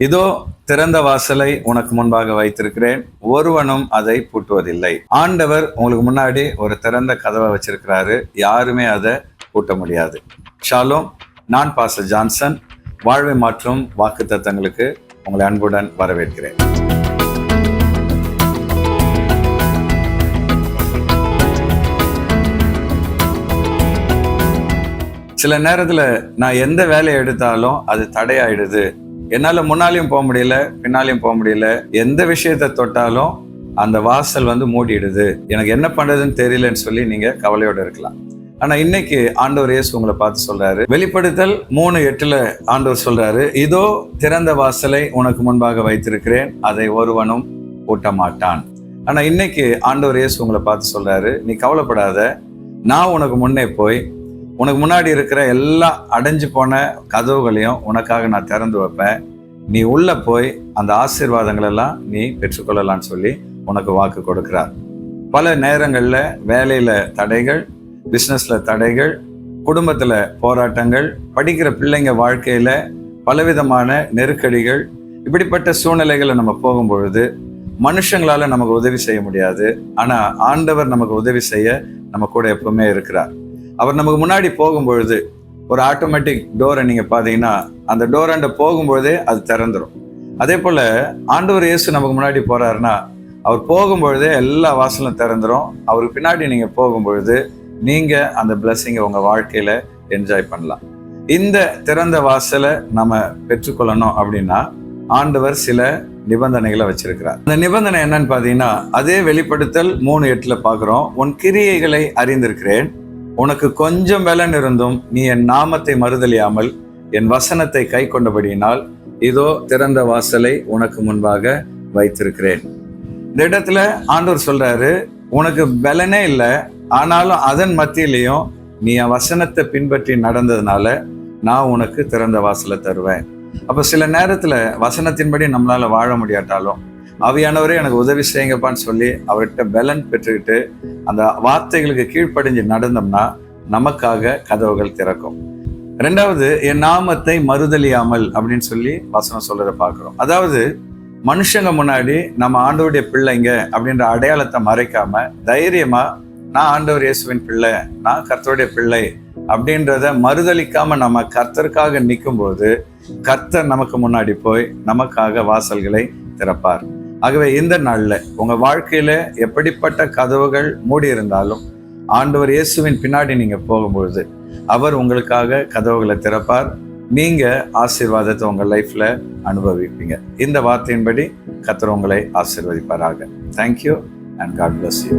இதோ திறந்த வாசலை உனக்கு முன்பாக வைத்திருக்கிறேன், ஒருவனும் அதை பூட்டுவதில்லை. ஆண்டவர் உங்களுக்கு முன்னாடி ஒரு திறந்த கதவை வச்சிருக்கிறாரு, யாருமே அதை பூட்ட முடியாது. ஷாலோம். நான் பாஸ்டர் ஜான்சன். வாழ்வை மாற்றும் வாக்குத்தத்தங்களுக்கு உங்களை அன்புடன் வரவேற்கிறேன். சில நேரத்துல நான் எந்த வேலையை எடுத்தாலும் அது தடையாயிடுது. என்னால முன்னாலையும் போக முடியல, பின்னாலையும் போக முடியல. எந்த விஷயத்தை தொட்டாலும் அந்த வாசல் மூடிடுது. எனக்கு என்ன பண்றதுன்னு தெரியலன்னு சொல்லி நீங்க கவலையோட இருக்கலாம். ஆனா இன்னைக்கு ஆண்டவர் இயேசு உங்களை பார்த்து சொல்றாரு. வெளிப்படுத்தல் 3:8 ஆண்டவர் சொல்றாரு, இதோ திறந்த வாசலை உனக்கு முன்பாக வைத்திருக்கிறேன், அதை ஒருவனும் பூட்ட மாட்டான். ஆனா இன்னைக்கு ஆண்டவர் இயேசு உங்களை பார்த்து சொல்றாரு, நீ கவலைப்படாத, நான் உனக்கு முன்னே போய் உனக்கு முன்னாடி இருக்கிற எல்லா அடைஞ்சு போன கதவுகளையும் உனக்காக நான் திறந்து வைப்பேன். நீ உள்ள போய் அந்த ஆசீர்வாதங்கள் எல்லாம் நீ பெற்றுக்கொள்ளலான்னு சொல்லி உனக்கு வாக்கு கொடுக்கிறார். பல நேரங்கள்ல வேலையில தடைகள், பிசினஸ்ல தடைகள், குடும்பத்துல போராட்டங்கள், படிக்கிற பிள்ளைங்க வாழ்க்கையில பலவிதமான நெருக்கடிகள், இப்படிப்பட்ட சூழ்நிலைகளை நம்ம போகும்பொழுது மனுஷங்களால நமக்கு உதவி செய்ய முடியாது. ஆனா ஆண்டவர் நமக்கு உதவி செய்ய நம்ம கூட எப்பவுமே இருக்கிறார். அவர் நமக்கு முன்னாடி போகும்பொழுது ஒரு ஆட்டோமேட்டிக் டோரை நீங்க பாத்தீங்கன்னா அந்த டோராண்ட போகும்பொழுதே அது திறந்துடும். அதே போல ஆண்டவர் இயேசு நமக்கு முன்னாடி போறாருன்னா அவர் போகும்பொழுதே எல்லா வாசலும் திறந்துடும். அவருக்கு பின்னாடி நீங்க போகும்பொழுது நீங்க அந்த பிளஸிங்கை உங்க வாழ்க்கையில என்ஜாய் பண்ணலாம். இந்த திறந்த வாசலை நம்ம பெற்றுக்கொள்ளணும் அப்படின்னா ஆண்டவர் சில நிபந்தனைகளை வச்சிருக்கிறார். அந்த நிபந்தனை என்னன்னு பாத்தீங்கன்னா அதே வெளிப்படுத்தல் 3:8 பாக்குறோம். உன் கிரியைகளை அறிந்திருக்கிறேன், உனக்கு கொஞ்சம் பலன் இருந்தும் நீ என் நாமத்தை மறுதலியாமல் என் வசனத்தை கை கொண்டபடியினால் இதோ திறந்த வாசலை உனக்கு முன்பாக வைத்திருக்கிறேன். இந்த இடத்துல ஆண்டவர் சொல்றாரு, உனக்கு பலனே இல்லை, ஆனாலும் அதன் மத்தியிலையும் நீ என் வசனத்தை பின்பற்றி நடந்ததுனால நான் உனக்கு திறந்த வாசலை தருவேன். அப்ப சில நேரத்துல வசனத்தின்படி நம்மளால வாழ முடியாட்டாலும் ஆவியானவரே எனக்கு உதவி செய்யுங்கப்பான்னு சொல்லி அவர்கிட்ட பலன் பெற்றுக்கிட்டு அந்த வார்த்தைகளுக்கு கீழ்ப்படிஞ்சு நடந்தோம்னா நமக்காக கதவுகள் திறக்கும். ரெண்டாவது, என் நாமத்தை மறுதலியாமல் அப்படின்னு சொல்லி வசனம் சொல்றதை பார்க்கிறோம். அதாவது மனுஷங்க முன்னாடி நம்ம ஆண்டவருடைய பிள்ளைங்க அப்படின்ற அடையாளத்தை மறைக்காம தைரியமா நான் ஆண்டவர் இயேசுவின் பிள்ளை, நான் கர்த்தருடைய பிள்ளை அப்படின்றத மறுதலிக்காம நம்ம கர்த்தருக்காக நிற்கும் போது கர்த்தர் நமக்கு முன்னாடி போய் நமக்காக வாசல்களை திறப்பார். ஆகவே இந்த நாள்ல உங்க வாழ்க்கையில எப்படிப்பட்ட கதவுகள் மூடி இருந்தாலும் ஆண்டவர் இயேசுவின் பின்னாடி நீங்க போகும்பொழுது அவர் உங்களுக்காக கதவுகளை திறப்பார். நீங்க ஆசீர்வாதத்தை உங்க லைஃப்ல அனுபவிப்பீங்க. இந்த வார்த்தையின்படி கர்த்தர் உங்களை ஆசீர்வதிப்பாராக. Thank you and God bless you.